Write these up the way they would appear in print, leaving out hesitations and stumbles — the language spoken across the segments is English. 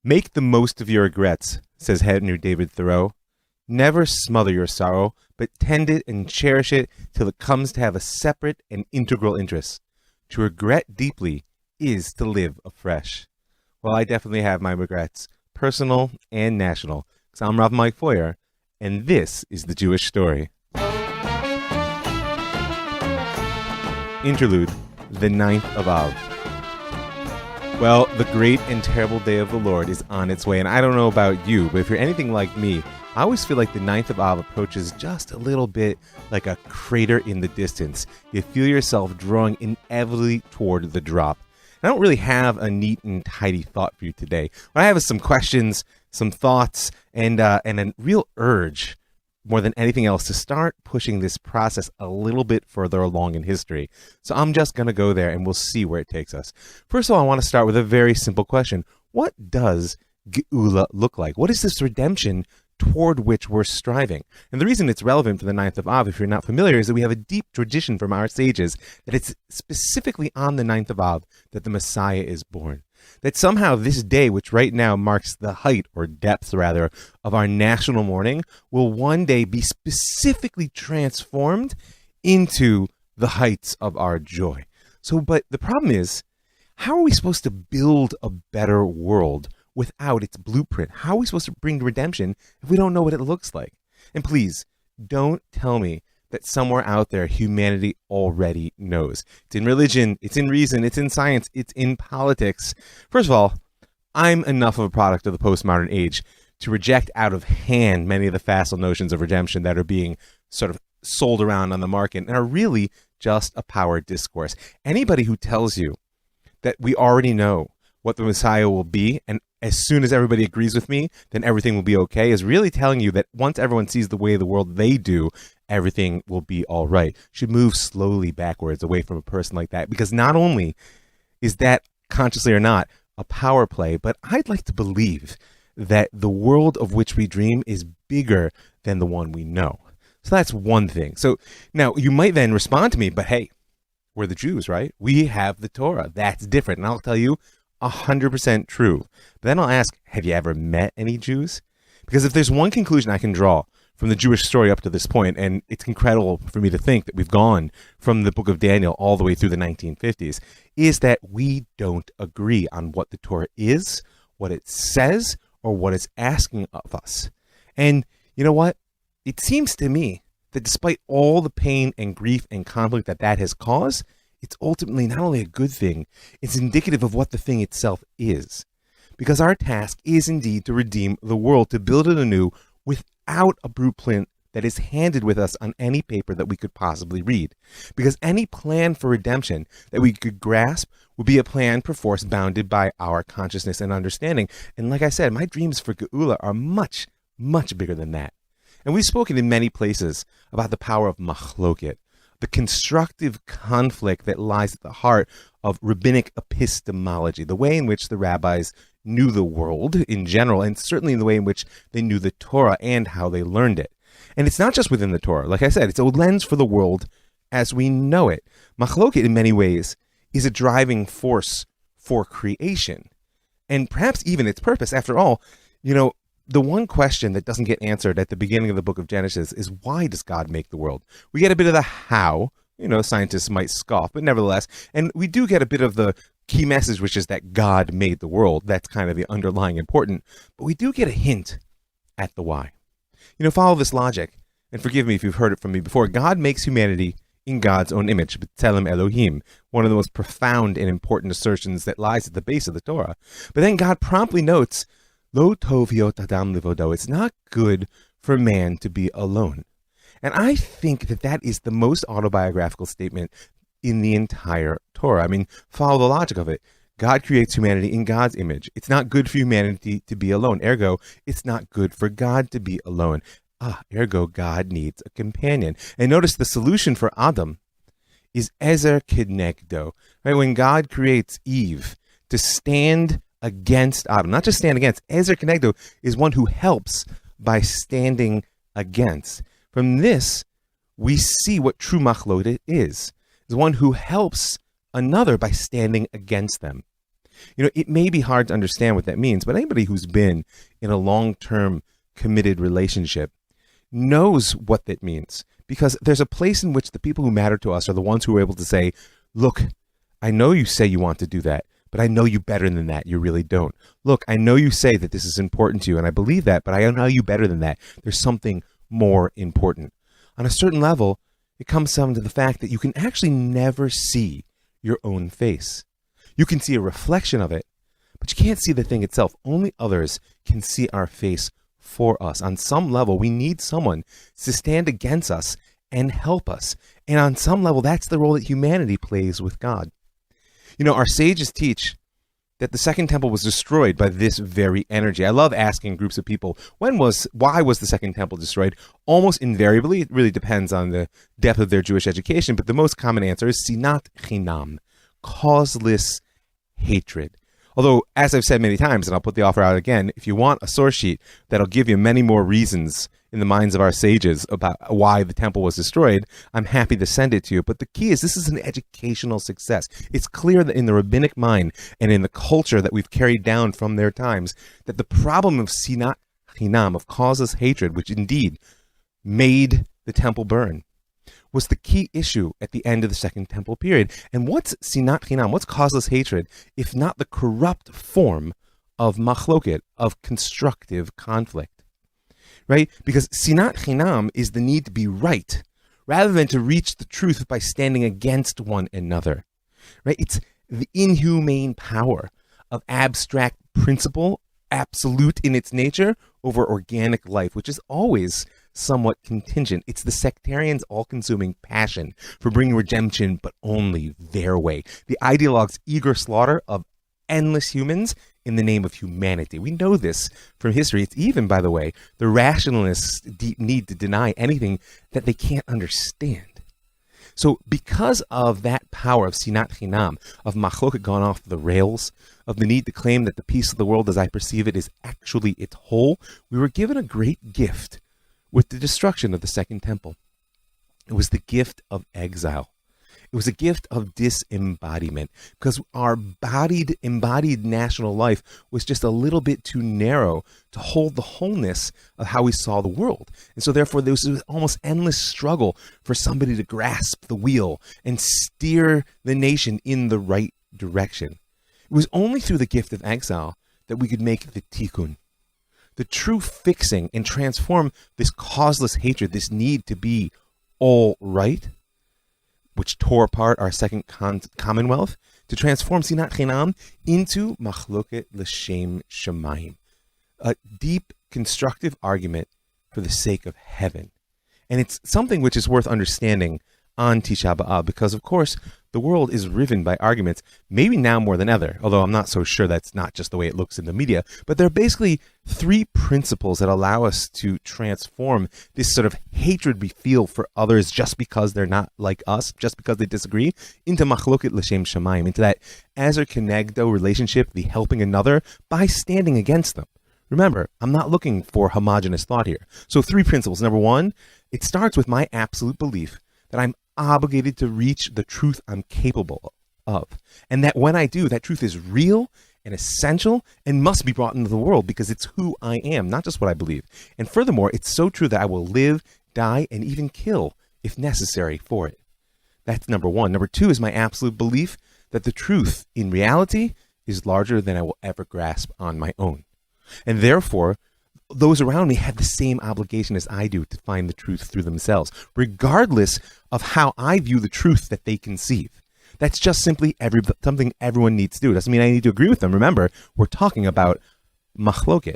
Make the most of your regrets, says Henry David Thoreau. Never smother your sorrow, but tend it and cherish it till it comes to have a separate and integral interest. To regret deeply is to live afresh. Well, I definitely have my regrets, personal and national, because I'm Rav Mike Foyer, and this is the Jewish story. Interlude, the 9th of Av. Well, the great and terrible day of the Lord is on its way, and I don't know about you, but if you're anything like me, I always feel like the 9th of Av approaches just a little bit like a crater in the distance. You feel yourself drawing inevitably toward the drop. I don't really have a neat and tidy thought for you today. What I have is some questions, some thoughts, and a real urge, more than anything else, to start pushing this process a little bit further along in history. So I'm just going to go there and we'll see where it takes us. First of all, I want to start with a very simple question. What does Geula look like? What is this redemption toward which we're striving? And the reason it's relevant for the 9th of Av, if you're not familiar, is that we have a deep tradition from our sages that it's specifically on the 9th of Av that the Messiah is born. That somehow this day, which right now marks the height, or depth rather, of our national mourning, will one day be specifically transformed into the heights of our joy. But the problem is, how are we supposed to build a better world without its blueprint? How are we supposed to bring redemption if we don't know what it looks like? And please, don't tell me that somewhere out there humanity already knows. It's in religion, it's in reason, it's in science, it's in politics. First of all, I'm enough of a product of the postmodern age to reject out of hand many of the facile notions of redemption that are being sort of sold around on the market and are really just a power discourse. Anybody who tells you that we already know what the Messiah will be, and as soon as everybody agrees with me, then everything will be okay, is really telling you that once everyone sees the way of the world they do, everything will be all right. Should move slowly backwards away from a person like that, because not only is that, consciously or not, a power play, but I'd like to believe that the world of which we dream is bigger than the one we know. So that's one thing. So now you might then respond to me, but hey, we're the Jews, right? We have the Torah. That's different. And I'll tell you, 100% true. But then I'll ask, have you ever met any Jews? Because if there's one conclusion I can draw from the Jewish story up to this point, and it's incredible for me to think that we've gone from the book of Daniel all the way through the 1950s, is that we don't agree on what the Torah is, what it says, or what it's asking of us. And you know what? It seems to me that despite all the pain and grief and conflict that has caused, it's ultimately not only a good thing, it's indicative of what the thing itself is. Because our task is indeed to redeem the world, to build it anew without a blueprint that is handed with us on any paper that we could possibly read. Because any plan for redemption that we could grasp would be a plan perforce bounded by our consciousness and understanding. And like I said, my dreams for Geula are much, much bigger than that. And we've spoken in many places about the power of machloket, the constructive conflict that lies at the heart of rabbinic epistemology, the way in which the rabbis knew the world in general, and certainly in the way in which they knew the Torah and how they learned it. And it's not just within the Torah. Like I said, it's a lens for the world as we know it. Machloket, in many ways, is a driving force for creation, and perhaps even its purpose. After all, the one question that doesn't get answered at the beginning of the book of Genesis is, why does God make the world? We get a bit of the how, scientists might scoff, but nevertheless, and we do get a bit of the key message, which is that God made the world. That's kind of the underlying important, but we do get a hint at the why. Follow this logic, and forgive me if you've heard it from me before. God makes humanity in God's own image, B'Tselem Elohim, one of the most profound and important assertions that lies at the base of the Torah. But then God promptly notes, Lo tov hiot adam livodo. It's not good for man to be alone. And I think that is the most autobiographical statement in the entire Torah. I mean, follow the logic of it. God creates humanity in God's image. It's not good for humanity to be alone. Ergo, it's not good for God to be alone. Ergo, God needs a companion. And notice the solution for Adam is Ezer Kenegdo. Right? When God creates Eve to stand against Adam, not just stand against, Ezer Kenegdo is one who helps by standing against. From this, we see what true machloket is one who helps another by standing against them. It may be hard to understand what that means, but anybody who's been in a long-term committed relationship knows what that means, because there's a place in which the people who matter to us are the ones who are able to say, look, I know you say you want to do that, but I know you better than that. You really don't. Look, I know you say that this is important to you, and I believe that, but I know you better than that. There's something more important. On a certain level, it comes down to the fact that you can actually never see your own face. You can see a reflection of it, but you can't see the thing itself. Only others can see our face for us. On some level, we need someone to stand against us and help us. And on some level, that's the role that humanity plays with God. Our sages teach that the second temple was destroyed by this very energy. I love asking groups of people, why was the second temple destroyed? Almost invariably, it really depends on the depth of their Jewish education, but the most common answer is sinat chinam, causeless hatred. Although, as I've said many times, and I'll put the offer out again, if you want a source sheet that'll give you many more reasons in the minds of our sages about why the temple was destroyed, I'm happy to send it to you. But the key is this is an educational success. It's clear that in the rabbinic mind and in the culture that we've carried down from their times, that the problem of sinat chinam, of causeless hatred, which indeed made the temple burn, was the key issue at the end of the Second Temple period. And what's sinat chinam, what's causeless hatred, if not the corrupt form of machloket, of constructive conflict? Right? Because sinat chinam is the need to be right, rather than to reach the truth by standing against one another. Right? It's the inhumane power of abstract principle, absolute in its nature, over organic life, which is always somewhat contingent. It's the sectarians' all-consuming passion for bringing redemption, but only their way. The ideologues' eager slaughter of endless humans in the name of humanity. We know this from history. It's even, by the way, the rationalists' deep need to deny anything that they can't understand. So because of that power of sinat chinam, of machloket gone off the rails, of the need to claim that the peace of the world as I perceive it is actually its whole, we were given a great gift with the destruction of the Second Temple. It was the gift of exile. It was a gift of disembodiment, because our embodied national life was just a little bit too narrow to hold the wholeness of how we saw the world. And so therefore there was this almost endless struggle for somebody to grasp the wheel and steer the nation in the right direction. It was only through the gift of exile that we could make the tikkun, the true fixing, and transform this causeless hatred, this need to be all right, which tore apart our second commonwealth, to transform sinat chinam into machloket l'shem shamayim, a deep, constructive argument for the sake of heaven. And it's something which is worth understanding on Tisha B'Av, because, of course, the world is riven by arguments, maybe now more than ever, although I'm not so sure that's not just the way it looks in the media. But there are basically three principles that allow us to transform this sort of hatred we feel for others just because they're not like us, just because they disagree, into machloket l'shem shamayim, into that ezer kenegdo relationship, the helping another by standing against them. Remember, I'm not looking for homogeneous thought here. So three principles. Number one, it starts with my absolute belief that I'm obligated to reach the truth I'm capable of. And that when I do, that truth is real and essential and must be brought into the world because it's who I am, not just what I believe. And furthermore, it's so true that I will live, die, and even kill if necessary for it. That's number one. Number two is my absolute belief that the truth in reality is larger than I will ever grasp on my own. And therefore, those around me have the same obligation as I do to find the truth through themselves, regardless of how I view the truth that they conceive. That's just simply something everyone needs to do. It doesn't mean I need to agree with them. Remember, we're talking about machloket.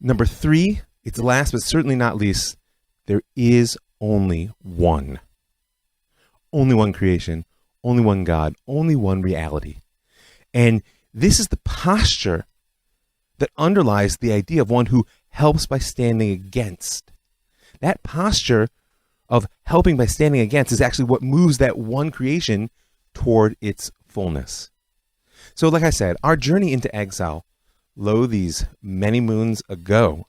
Number three, it's last but certainly not least, there is only one. Only one creation, only one God, only one reality. And this is the posture that underlies the idea of one who helps by standing against. That posture of helping by standing against is actually what moves that one creation toward its fullness. So like I said, our journey into exile, lo these many moons ago,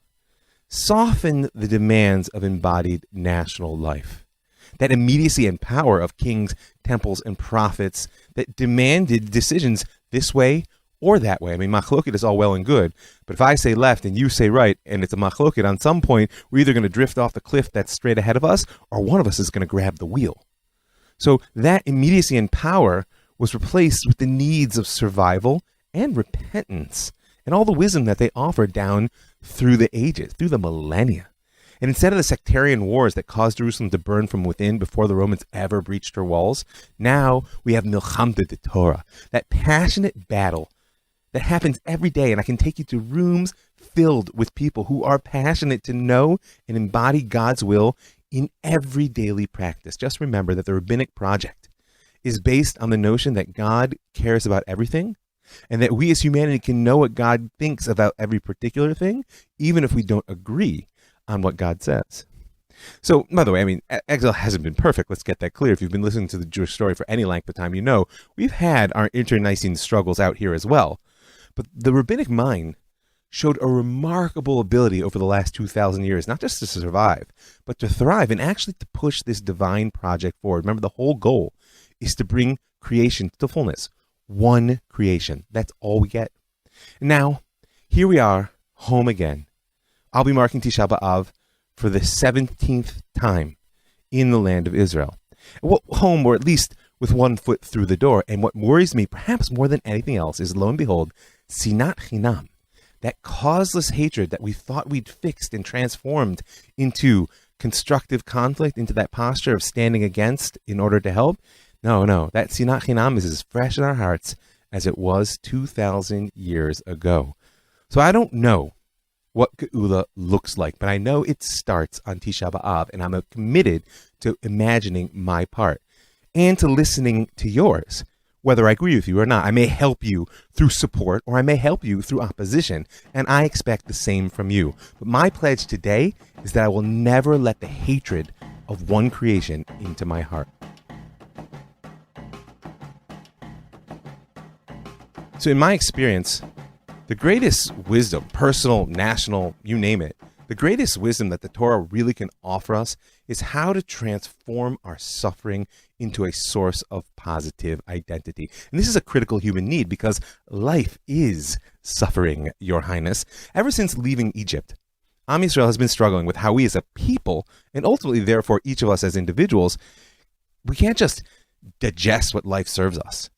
softened the demands of embodied national life. That immediacy and power of kings, temples, and prophets that demanded decisions this way or that way. I mean, machloket is all well and good, but if I say left and you say right, and it's a machloket, on some point, we're either going to drift off the cliff that's straight ahead of us, or one of us is going to grab the wheel. So that immediacy and power was replaced with the needs of survival and repentance, and all the wisdom that they offered down through the ages, through the millennia. And instead of the sectarian wars that caused Jerusalem to burn from within before the Romans ever breached her walls, now we have Milchamta de Torah, that passionate battle that happens every day. And I can take you to rooms filled with people who are passionate to know and embody God's will in every daily practice. Just remember that the rabbinic project is based on the notion that God cares about everything, and that we as humanity can know what God thinks about every particular thing, even if we don't agree on what God says. So, by the way, I mean, exile hasn't been perfect. Let's get that clear. If you've been listening to the Jewish story for any length of time, you know we've had our internecine struggles out here as well. But the rabbinic mind showed a remarkable ability over the last 2,000 years, not just to survive, but to thrive and actually to push this divine project forward. Remember, the whole goal is to bring creation to fullness. One creation. That's all we get. Now, here we are, home again. I'll be marking Tisha B'Av for the 17th time in the land of Israel. Well, home, or at least with one foot through the door. And what worries me, perhaps more than anything else, is, lo and behold, sinat chinam, that causeless hatred that we thought we'd fixed and transformed into constructive conflict, into that posture of standing against in order to help. No, that sinat chinam is as fresh in our hearts as it was 2,000 years ago. So I don't know what Geula looks like, but I know it starts on Tisha B'Av, and I'm committed to imagining my part and to listening to yours, whether I agree with you or not. I may help you through support, or I may help you through opposition, and I expect the same from you. But my pledge today is that I will never let the hatred of one creation into my heart. So in my experience, the greatest wisdom, personal, national, you name it, the greatest wisdom that the Torah really can offer us is how to transform our suffering into a source of positive identity. And this is a critical human need because life is suffering, Your Highness. Ever since leaving Egypt, Am Yisrael has been struggling with how we as a people, and ultimately therefore each of us as individuals, we can't just digest what life serves us.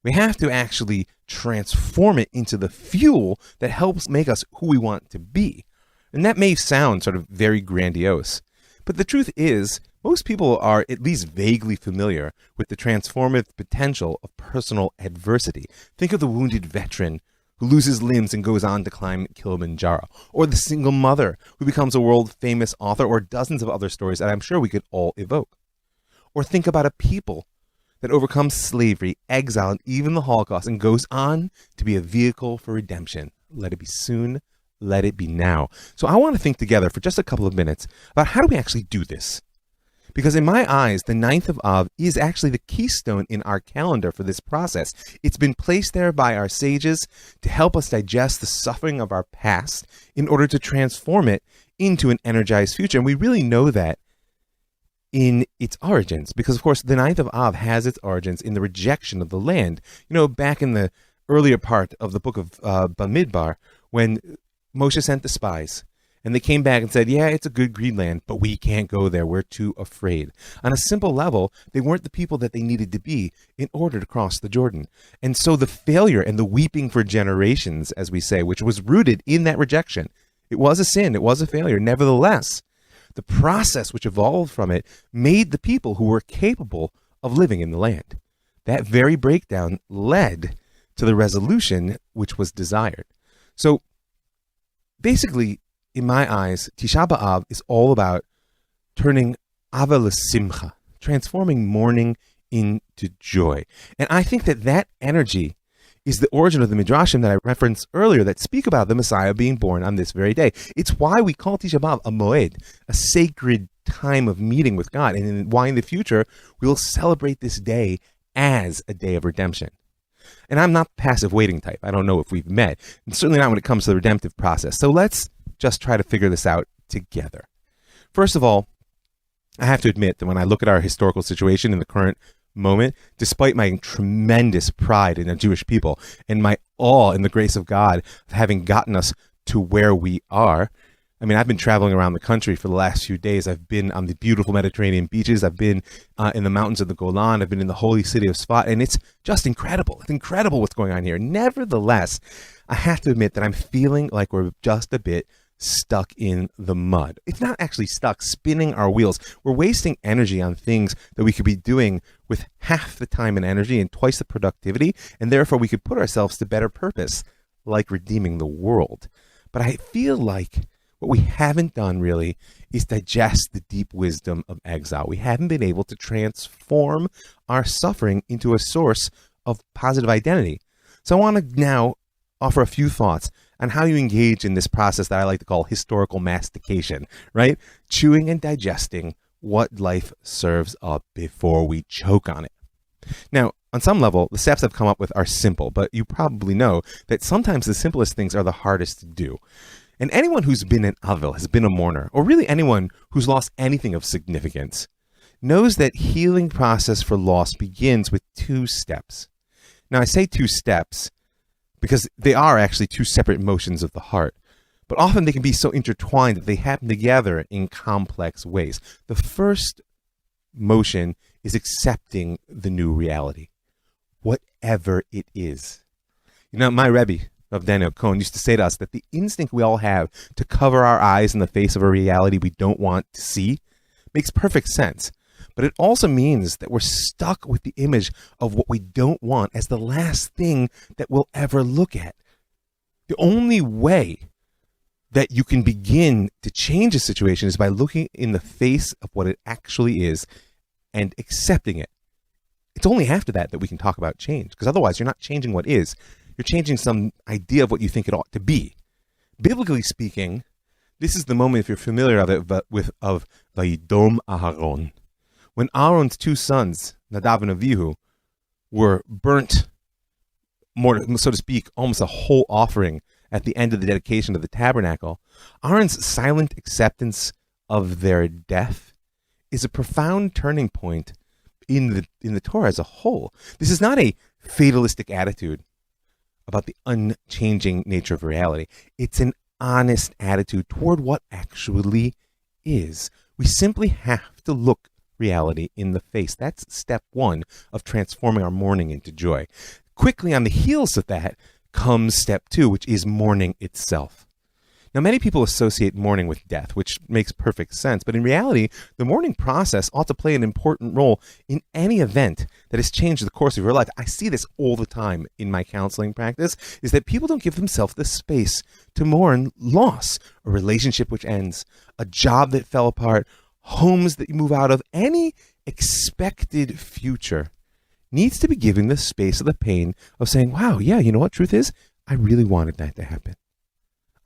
We have to actually transform it into the fuel that helps make us who we want to be. And that may sound sort of very grandiose, but the truth is, most people are at least vaguely familiar with the transformative potential of personal adversity. Think of the wounded veteran who loses limbs and goes on to climb Kilimanjaro, or the single mother who becomes a world-famous author, or dozens of other stories that I'm sure we could all evoke. Or think about a people that overcomes slavery, exile, and even the Holocaust, and goes on to be a vehicle for redemption. Let it be soon, let it be now. So I want to think together for just a couple of minutes about how do we actually do this? Because in my eyes, the 9th of Av is actually the keystone in our calendar for this process. It's been placed there by our sages to help us digest the suffering of our past in order to transform it into an energized future. And we really know that in its origins, because of course the 9th of Av has its origins in the rejection of the land. You know, back in the earlier part of the book of Bamidbar, when Moshe sent the spies, and they came back and said, yeah, it's a good green land, but we can't go there. We're too afraid. On a simple level, they weren't the people that they needed to be in order to cross the Jordan. And so the failure and the weeping for generations, as we say, which was rooted in that rejection, it was a sin, it was a failure. Nevertheless, the process which evolved from it made the people who were capable of living in the land. That very breakdown led to the resolution which was desired. So basically, in my eyes, Tisha B'Av is all about turning Ava l'simcha, transforming mourning into joy. And I think that that energy is the origin of the Midrashim that I referenced earlier that speak about the Messiah being born on this very day. It's why we call Tisha B'Av a moed, a sacred time of meeting with God, and why in the future we will celebrate this day as a day of redemption. And I'm not the passive waiting type. I don't know if we've met, and certainly not when it comes to the redemptive process. So let's just try to figure this out together. First of all, I have to admit that when I look at our historical situation in the current moment, despite my tremendous pride in the Jewish people and my all in the grace of God of having gotten us to where we are. I mean, I've been traveling around the country for the last few days. I've been on the beautiful Mediterranean beaches. I've been in the mountains of the Golan. I've been in the holy city of Sfat, and it's just incredible. It's incredible what's going on here. Nevertheless, I have to admit that I'm feeling like we're just a bit stuck in the mud. It's not actually stuck, spinning our wheels. We're wasting energy on things that we could be doing with half the time and energy and twice the productivity, and therefore we could put ourselves to better purpose, like redeeming the world. But I feel like what we haven't done really is digest the deep wisdom of exile. We haven't been able to transform our suffering into a source of positive identity. So I want to now offer a few thoughts on how you engage in this process that I like to call historical mastication, right? Chewing and digesting what life serves up before we choke on it. Now, on some level, the steps I've come up with are simple, but you probably know that sometimes the simplest things are the hardest to do. And anyone who's been in Avil, has been a mourner, or really anyone who's lost anything of significance, knows that healing process for loss begins with 2 steps. Now, I say 2 steps because they are actually 2 separate motions of the heart, but often they can be so intertwined that they happen together in complex ways. The first motion is accepting the new reality, whatever it is. You know, my Rebbe of Daniel Cohn used to say to us that the instinct we all have to cover our eyes in the face of a reality we don't want to see makes perfect sense. But it also means that we're stuck with the image of what we don't want as the last thing that we'll ever look at. The only way that you can begin to change a situation is by looking in the face of what it actually is and accepting it. It's only after that that we can talk about change, because otherwise you're not changing what is. You're changing some idea of what you think it ought to be. Biblically speaking, this is the moment, if you're familiar of it, of Vayidom Aharon. When Aaron's 2 sons, Nadav and Avihu, were burnt, more so to speak, almost a whole offering at the end of the dedication of the tabernacle, Aaron's silent acceptance of their death is a profound turning point in the Torah as a whole. This is not a fatalistic attitude about the unchanging nature of reality. It's an honest attitude toward what actually is. We simply have to look reality in the face. That's step 1 of transforming our mourning into joy. Quickly on the heels of that comes step 2, which is mourning itself. Now, many people associate mourning with death, which makes perfect sense, but in reality, the mourning process ought to play an important role in any event that has changed the course of your life. I see this all the time in my counseling practice, is that people don't give themselves the space to mourn loss, a relationship which ends, a job that fell apart, homes that you move out of. Any expected future needs to be given the space of the pain of saying, wow, yeah, you know what truth is? I really wanted that to happen.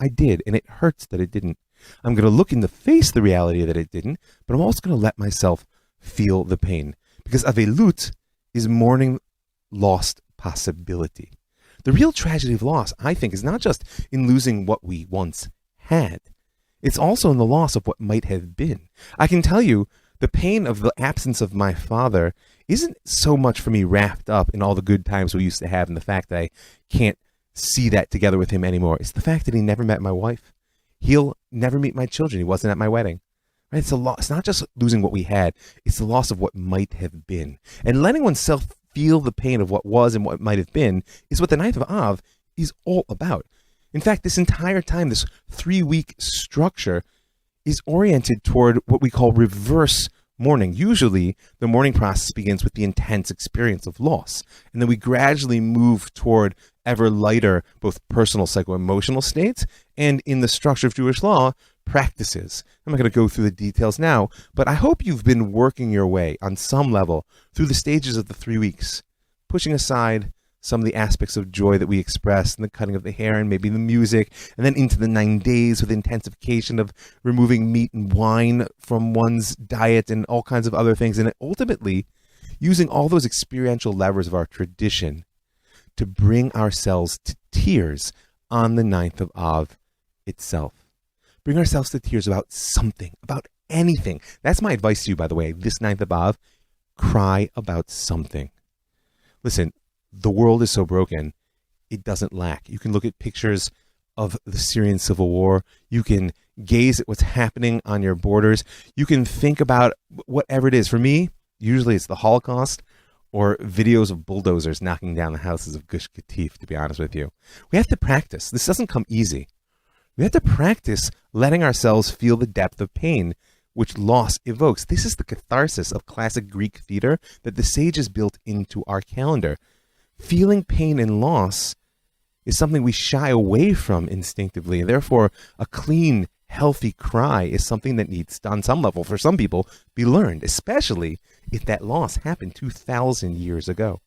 I did, and it hurts that it didn't. I'm going to look in the face the reality that it didn't, but I'm also going to let myself feel the pain. Because avelut is mourning lost possibility. The real tragedy of loss, I think, is not just in losing what we once had. It's also in the loss of what might have been. I can tell you, the pain of the absence of my father isn't so much for me wrapped up in all the good times we used to have and the fact that I can't see that together with him anymore. It's the fact that he never met my wife. He'll never meet my children. He wasn't at my wedding. Right? It's a loss. It's not just losing what we had. It's the loss of what might have been. And letting oneself feel the pain of what was and what might have been is what the Ninth of Av is all about. In fact, this entire time, this 3-week structure is oriented toward what we call reverse mourning. Usually, the mourning process begins with the intense experience of loss, and then we gradually move toward ever lighter, both personal, psycho-emotional states, and in the structure of Jewish law, practices. I'm not going to go through the details now, but I hope you've been working your way on some level through the stages of the 3 weeks, pushing aside some of the aspects of joy that we express in the cutting of the hair and maybe the music, and then into the 9 days with intensification of removing meat and wine from one's diet and all kinds of other things, and ultimately using all those experiential levers of our tradition to bring ourselves to tears on the 9th of Av itself. Bring ourselves to tears about something, about anything. That's my advice to you, by the way, this 9th of Av. Cry about something. Listen, the world is so broken. it doesn't lack. You can look at pictures of the Syrian civil war. You can gaze at what's happening on your borders. You can think about whatever it is. For me, usually it's the Holocaust or videos of bulldozers knocking down the houses of Gush Katif, to be honest with you. We have to practice. This doesn't come easy. We have to practice letting ourselves feel the depth of pain which loss evokes. This is the catharsis of classic Greek theater that the sages built into our calendar. Feeling pain and loss is something we shy away from instinctively. Therefore, a clean, healthy cry is something that needs to, on some level, for some people, be learned, especially if that loss happened 2,000 years ago.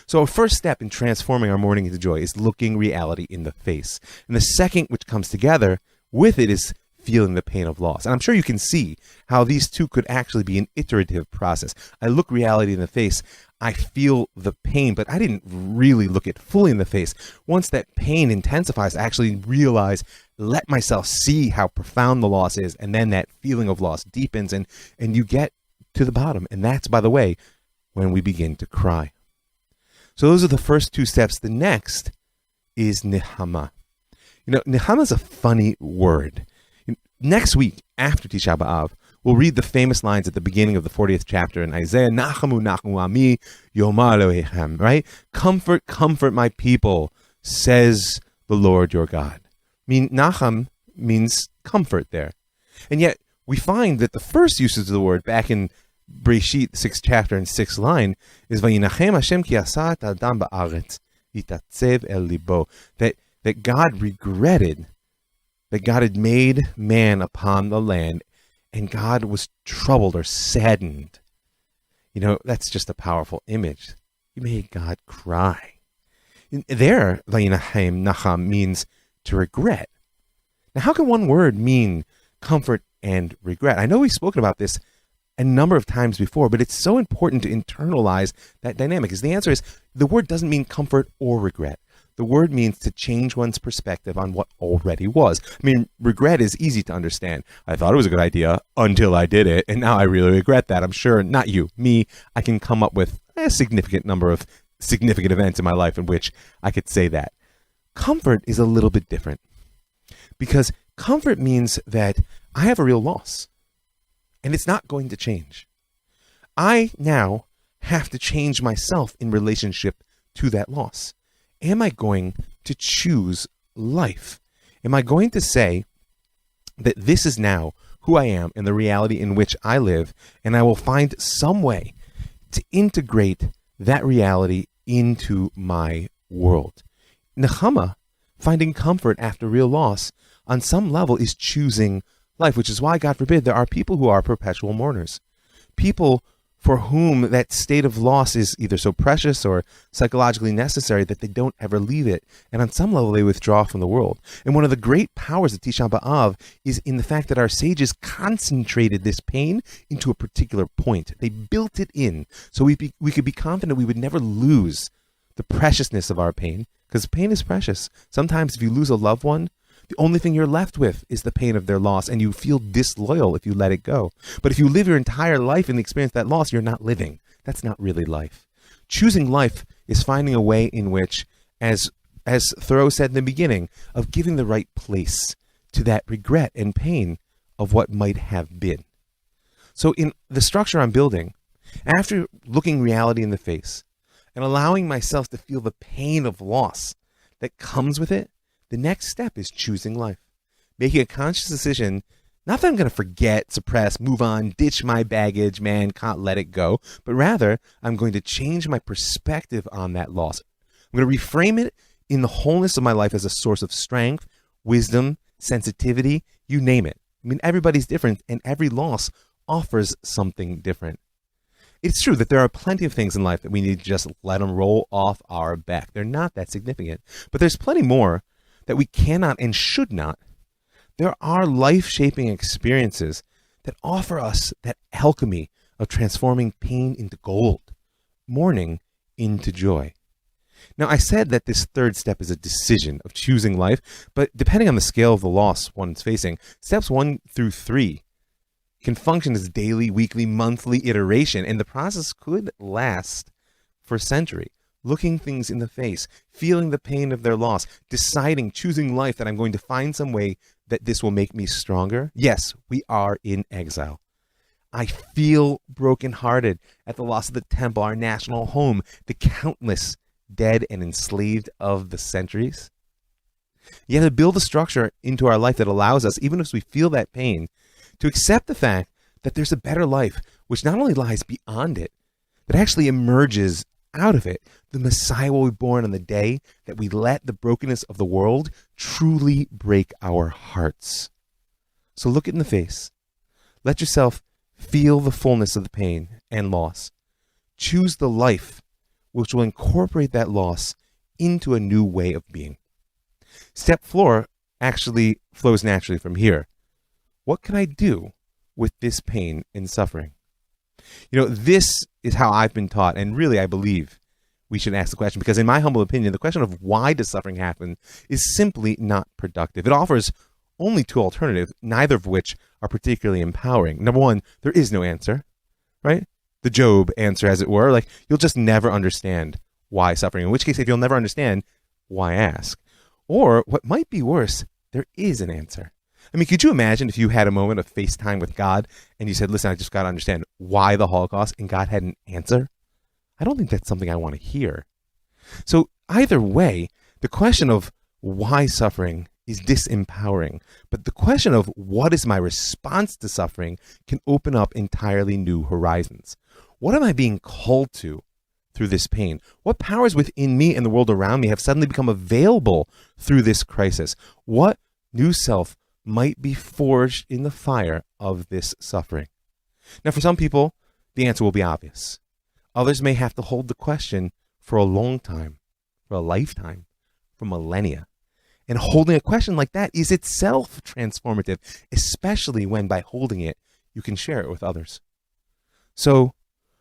So a first step in transforming our mourning into joy is looking reality in the face. And the second, which comes together with it, is feeling the pain of loss. And I'm sure you can see how these two could actually be an iterative process. I look reality in the face, I feel the pain, but I didn't really look it fully in the face. Once that pain intensifies, I actually realize, let myself see how profound the loss is, and then that feeling of loss deepens, and you get to the bottom. And that's, by the way, when we begin to cry. So those are the first two steps. The next is Nahum. Nahum is a funny word. Next week, after Tisha B'Av, we'll read the famous lines at the beginning of the 40th chapter in Isaiah, Nachamu, Nachamu Ami, Yomar Elohechem, right? Comfort, comfort my people, says the Lord your God. Nahum means comfort there. And yet, we find that the first usage of the word back in Breshit, 6th chapter and 6th line, is Vayinachem Hashem ki asa et adam ba'aretz, yitatzev el libo, that God regretted that God had made man upon the land, and God was troubled or saddened. That's just a powerful image. You made God cry. There, Nahum means to regret. Now, how can one word mean comfort and regret? I know we've spoken about this a number of times before, but it's so important to internalize that dynamic. Because the answer is, the word doesn't mean comfort or regret. The word means to change one's perspective on what already was. Regret is easy to understand. I thought it was a good idea until I did it, and now I really regret that. I'm sure, not you, me, I can come up with a significant number of significant events in my life in which I could say that. Comfort is a little bit different, because comfort means that I have a real loss, and it's not going to change. I now have to change myself in relationship to that loss. Am I going to choose life? Am I going to say that this is now who I am and the reality in which I live, and I will find some way to integrate that reality into my world? Nahum, finding comfort after real loss, on some level is choosing life, which is why, God forbid, there are people who are perpetual mourners. People for whom that state of loss is either so precious or psychologically necessary that they don't ever leave it. And on some level, they withdraw from the world. And one of the great powers of Tisha B'Av is in the fact that our sages concentrated this pain into a particular point. They built it in so we could be confident we would never lose the preciousness of our pain, because pain is precious. Sometimes if you lose a loved one, the only thing you're left with is the pain of their loss, and you feel disloyal if you let it go. But if you live your entire life and experience that loss, you're not living. That's not really life. Choosing life is finding a way in which, as Thoreau said in the beginning, of giving the right place to that regret and pain of what might have been. So in the structure I'm building, after looking reality in the face and allowing myself to feel the pain of loss that comes with it, the next step is choosing life, making a conscious decision, not that I'm going to forget, suppress, move on, ditch my baggage, can't let it go, but rather I'm going to change my perspective on that loss. I'm going to reframe it in the wholeness of my life as a source of strength, wisdom, sensitivity, you name it. Everybody's different, and every loss offers something different. It's true that there are plenty of things in life that we need to just let them roll off our back. They're not that significant, but there's plenty more that we cannot and should not. There are life-shaping experiences that offer us that alchemy of transforming pain into gold, mourning into joy. Now, I said that this third step is a decision of choosing life, but depending on the scale of the loss one's facing, steps 1 through 3 can function as daily, weekly, monthly iteration, and the process could last for a century. looking things in the face, feeling the pain of their loss, deciding, choosing life that I'm going to find some way that this will make me stronger. Yes, we are in exile. I feel brokenhearted at the loss of the temple, our national home, the countless dead and enslaved of the centuries. You have to build a structure into our life that allows us, even as we feel that pain, to accept the fact that there's a better life, which not only lies beyond it, but actually emerges out of it. The Messiah will be born on the day that we let the brokenness of the world truly break our hearts. So look it in the face. Let yourself feel the fullness of the pain and loss. Choose the life which will incorporate that loss into a new way of being. Step 4 actually flows naturally from here. What can I do with this pain and suffering? This is how I've been taught, and really I believe we should ask the question, because in my humble opinion, the question of why does suffering happen is simply not productive. It offers only 2 alternatives, neither of which are particularly empowering. Number 1, there is no answer, right? The Job answer, as it were, like you'll just never understand why suffering, in which case if you'll never understand, why ask? Or what might be worse, there is an answer. I mean, could you imagine if you had a moment of FaceTime with God and you said, listen, I just got to understand why the Holocaust, and God had an answer? I don't think that's something I want to hear. So either way, the question of why suffering is disempowering, but the question of what is my response to suffering can open up entirely new horizons. What am I being called to through this pain? What powers within me and the world around me have suddenly become available through this crisis? What new self might be forged in the fire of this suffering? Now, for some people, the answer will be obvious. Others may have to hold the question for a long time, for a lifetime, for millennia. And holding a question like that is itself transformative, especially when by holding it, you can share it with others. So,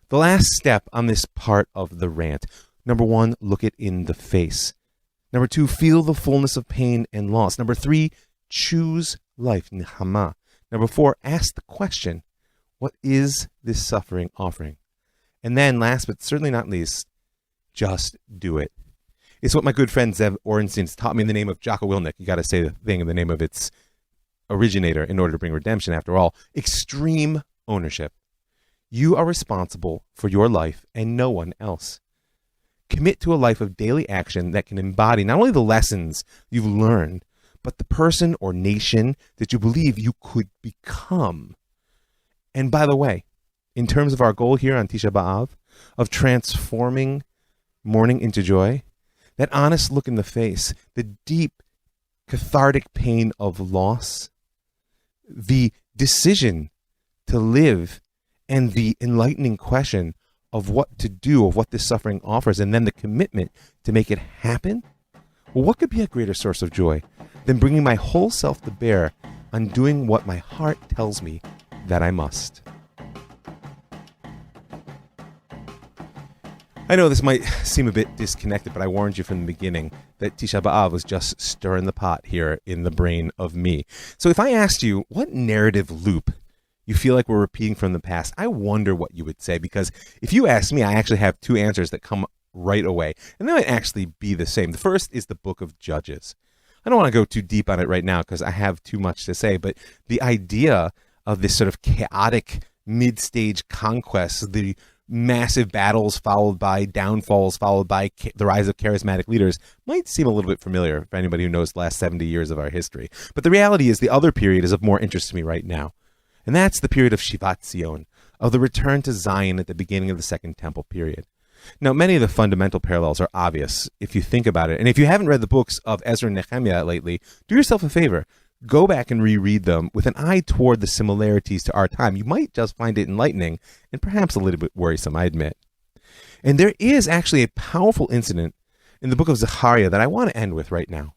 the last step on this part of the rant. Number 1, look it in the face. Number 2, feel the fullness of pain and loss. Number 3, choose life, Nahum. Number 4, ask the question, what is this suffering offering? And then last but certainly not least, just do it. It's what my good friend Zev Orenstein's taught me in the name of Jocko Willink. You got to say the thing in the name of its originator in order to bring redemption, after all. Extreme ownership. You are responsible for your life and no one else. Commit to a life of daily action that can embody not only the lessons you've learned, but the person or nation that you believe you could become. And by the way, in terms of our goal here on Tisha B'Av, of transforming mourning into joy, that honest look in the face, the deep cathartic pain of loss, the decision to live, and the enlightening question of what to do, of what this suffering offers, and then the commitment to make it happen? Well, what could be a greater source of joy than bringing my whole self to bear on doing what my heart tells me that I must? I know this might seem a bit disconnected, but I warned you from the beginning that Tisha B'Av was just stirring the pot here in the brain of me. So if I asked you what narrative loop you feel like we're repeating from the past, I wonder what you would say, because if you ask me, I actually have 2 answers that come right away, and they might actually be the same. The first is the book of Judges. I don't want to go too deep on it right now because I have too much to say, but the idea of this sort of chaotic mid-stage conquest, the massive battles followed by downfalls, followed by the rise of charismatic leaders, might seem a little bit familiar for anybody who knows the last 70 years of our history. But the reality is the other period is of more interest to me right now. And that's the period of Shivat Zion, of the return to Zion at the beginning of the Second Temple period. Now, many of the fundamental parallels are obvious if you think about it. And if you haven't read the books of Ezra and Nehemiah lately, do yourself a favor. Go back and reread them with an eye toward the similarities to our time. You might just find it enlightening and perhaps a little bit worrisome, I admit. And there is actually a powerful incident in the book of Zechariah that I want to end with right now,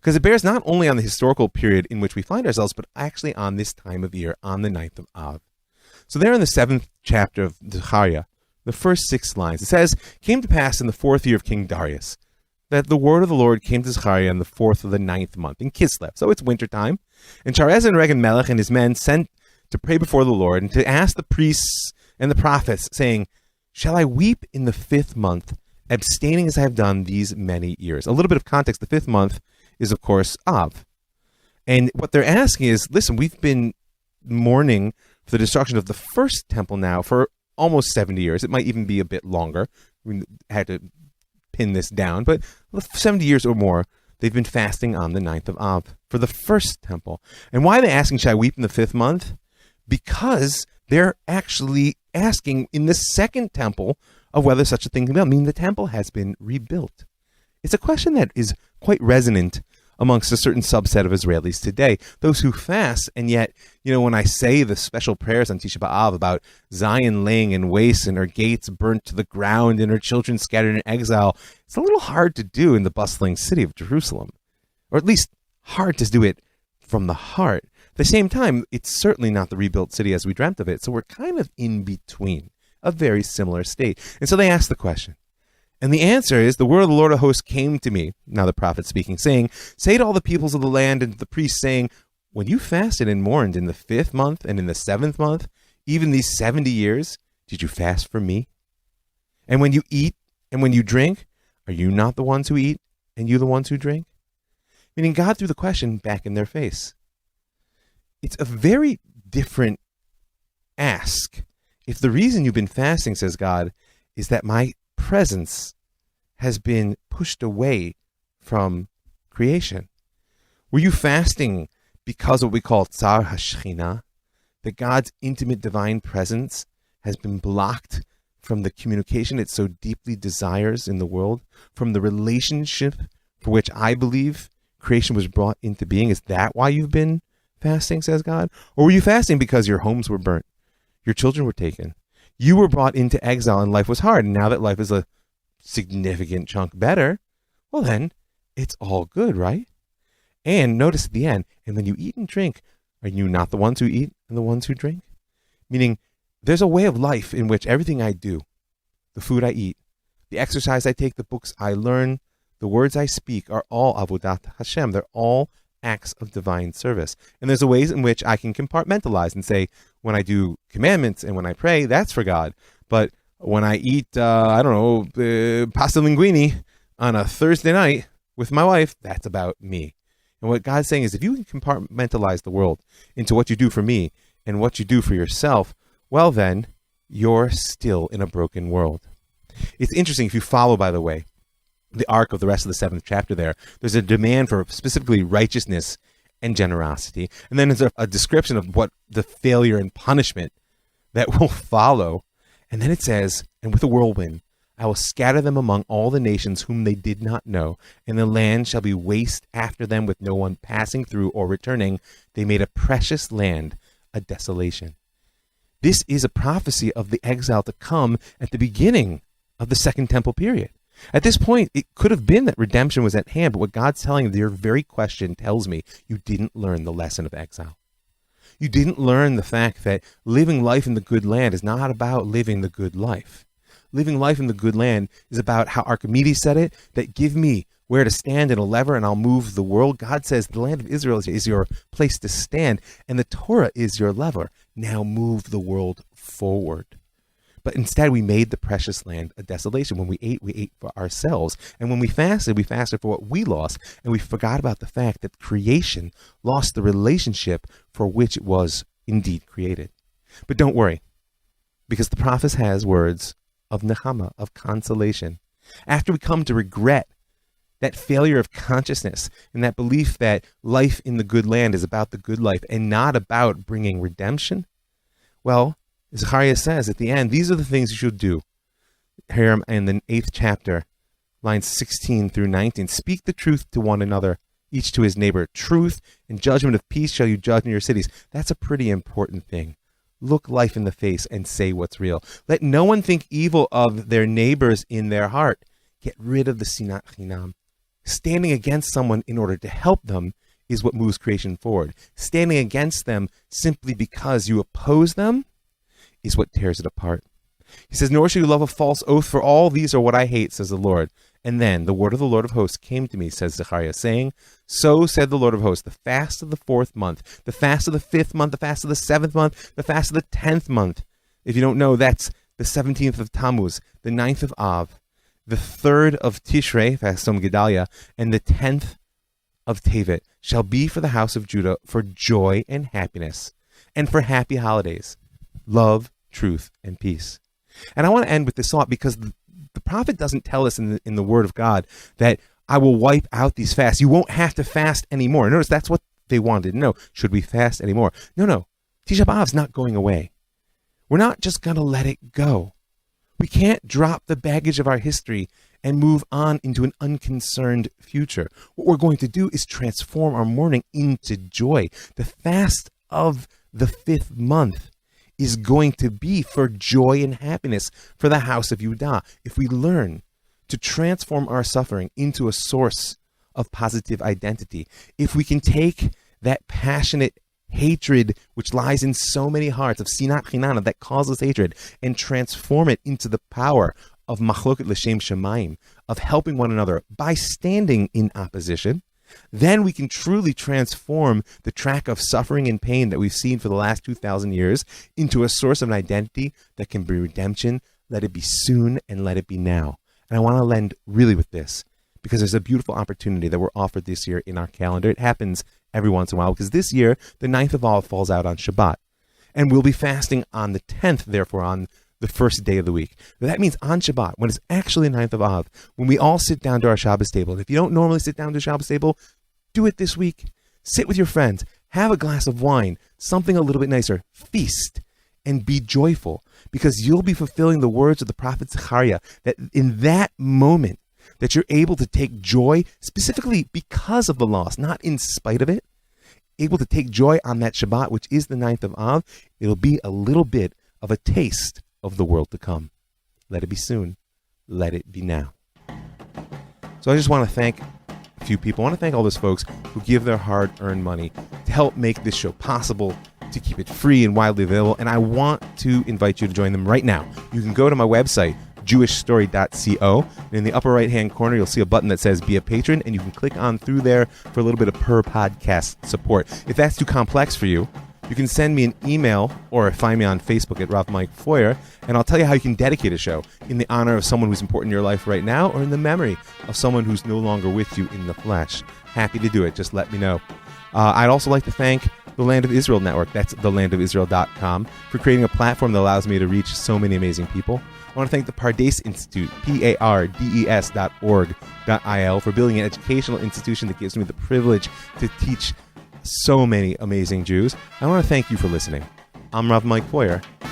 because it bears not only on the historical period in which we find ourselves, but actually on this time of year, on the 9th of Av. So there in the 7th chapter of Zechariah, the first 6 lines, it says, "Came to pass in the 4th year of King Darius, that the word of the Lord came to Zechariah in the 4th of the 9th month, in Kislev." So it's wintertime. And Charez Regan Melech and his men sent to pray before the Lord and to ask the priests and the prophets, saying, "Shall I weep in the 5th month abstaining as I have done these many years. A little bit of context. The 5th month is, of course, Av. And what they're asking is, listen, we've been mourning for the destruction of the first temple now for almost 70 years. It might even be a bit longer. We had to pin this down, but 70 years or more, they've been fasting on the 9th of Av for the first temple. And why are they asking, should I weep in the 5th month? Because they're actually asking in the second temple of whether such a thing can be done. I mean, the temple has been rebuilt. It's a question that is quite resonant amongst a certain subset of Israelis today, those who fast, and yet, when I say the special prayers on Tisha B'Av about Zion laying in waste and her gates burnt to the ground and her children scattered in exile, it's a little hard to do in the bustling city of Jerusalem, or at least hard to do it from the heart. At the same time, it's certainly not the rebuilt city as we dreamt of it, so we're kind of in between, a very similar state. And so they ask the question. And the answer is, the word of the Lord of hosts came to me, now the prophet speaking, saying, say to all the peoples of the land and to the priests, saying, when you fasted and mourned in the 5th month and in the 7th month, even these 70 years, did you fast for me? And when you eat and when you drink, are you not the ones who eat and you the ones who drink? Meaning God threw the question back in their face. It's a very different ask. If the reason you've been fasting, says God, is that my presence has been pushed away from creation. Were you fasting because of what we call Tsar HaShechina, that God's intimate divine presence has been blocked from the communication it so deeply desires in the world, from the relationship for which I believe creation was brought into being? Is that why you've been fasting, says God? Or were you fasting because your homes were burnt, your children were taken, you were brought into exile and life was hard, and now that life is a significant chunk better, well then, it's all good, right? And notice at the end, and when you eat and drink, are you not the ones who eat and the ones who drink? Meaning, there's a way of life in which everything I do, the food I eat, the exercise I take, the books I learn, the words I speak are all avodat Hashem. They're all acts of divine service. And there's a ways in which I can compartmentalize and say, when I do commandments and when I pray, that's for God. But when I eat, pasta linguine on a Thursday night with my wife, that's about me. And what God's saying is, if you can compartmentalize the world into what you do for me and what you do for yourself, well then, you're still in a broken world. It's interesting, if you follow, by the way, the arc of the rest of the 7th chapter there's a demand for specifically righteousness and generosity. And then there's a description of what the failure and punishment that will follow. And then it says, and with a whirlwind, I will scatter them among all the nations whom they did not know, and the land shall be waste after them with no one passing through or returning. They made a precious land a desolation. This is a prophecy of the exile to come at the beginning of the Second Temple period. At this point, it could have been that redemption was at hand, but what God's telling you, your very question tells me you didn't learn the lesson of exile. You didn't learn the fact that living life in the good land is not about living the good life. Living life in the good land is about how Archimedes said it, that give me where to stand in a lever and I'll move the world. God says the land of Israel is your place to stand, and the Torah is your lever. Now move the world forward. But instead, we made the precious land a desolation. When we ate for ourselves. And when we fasted for what we lost. And we forgot about the fact that creation lost the relationship for which it was indeed created. But don't worry, because the prophet has words of nechama, of consolation. After we come to regret that failure of consciousness and that belief that life in the good land is about the good life and not about bringing redemption, well, Zechariah says at the end, these are the things you should do. Here in the 8th chapter, lines 16 through 19. Speak the truth to one another, each to his neighbor. Truth and judgment of peace shall you judge in your cities. That's a pretty important thing. Look life in the face and say what's real. Let no one think evil of their neighbors in their heart. Get rid of the sinat chinam. Standing against someone in order to help them is what moves creation forward. Standing against them simply because you oppose them is what tears it apart. He says, nor shall you love a false oath, for all these are what I hate, says the Lord. And then the word of the Lord of hosts came to me, says Zechariah, saying, so said the Lord of hosts, the fast of the 4th month, the fast of the 5th month, the fast of the 7th month, the fast of the 10th month. If you don't know, that's the 17th of Tammuz, the 9th of Av. the 3rd of Tishrei, Fastom Gedalia, and the 10th of Tevet shall be for the house of Judah for joy and happiness, and for happy holidays, love, truth, and peace. And I want to end with this thought, because the prophet doesn't tell us in the Word of God that I will wipe out these fasts. You won't have to fast anymore. Notice that's what they wanted to know. Should we fast anymore? No. Tisha B'Av's not going away. We're not just going to let it go. We can't drop the baggage of our history and move on into an unconcerned future. What we're going to do is transform our mourning into joy. The fast of the 5th month is going to be for joy and happiness for the house of Judah. If we learn to transform our suffering into a source of positive identity, if we can take that passionate hatred which lies in so many hearts of sinat chinana that causes hatred and transform it into the power of machloket l'shem shamayim, of helping one another by standing in opposition, then we can truly transform the track of suffering and pain that we've seen for the last 2,000 years into a source of an identity that can be redemption. Let it be soon and let it be now. And I want to end really with this, because there's a beautiful opportunity that we're offered this year in our calendar. It happens every once in a while, because this year, the 9th of Av falls out on Shabbat. And we'll be fasting on the 10th, therefore, on the first day of the week. But that means on Shabbat, when it's actually the 9th of Av, when we all sit down to our Shabbos table. And if you don't normally sit down to a Shabbos table, do it this week. Sit with your friends. Have a glass of wine, something a little bit nicer. Feast and be joyful, because you'll be fulfilling the words of the prophet Zechariah, that in that moment, that you're able to take joy specifically because of the loss, not in spite of it. Able to take joy on that Shabbat, which is the 9th of Av. It'll be a little bit of a taste of the world to come. Let it be soon. Let it be now. So I just want to thank a few people. I want to thank all those folks who give their hard-earned money to help make this show possible, to keep it free and widely available. And I want to invite you to join them right now. You can go to my website, jewishstory.co, and in the upper right-hand corner, you'll see a button that says Be a Patron, and you can click on through there for a little bit of per podcast support. If that's too complex for you, you can send me an email or find me on Facebook at Rav Mike Feuer, and I'll tell you how you can dedicate a show in the honor of someone who's important in your life right now, or in the memory of someone who's no longer with you in the flesh. Happy to do it. Just let me know. I'd also like to thank the Land of Israel Network, that's thelandofisrael.com, for creating a platform that allows me to reach so many amazing people. I want to thank the Pardes Institute, pardes.org.il, for building an educational institution that gives me the privilege to teach so many amazing Jews. I want to thank you for listening. I'm Rav Mike Feuer.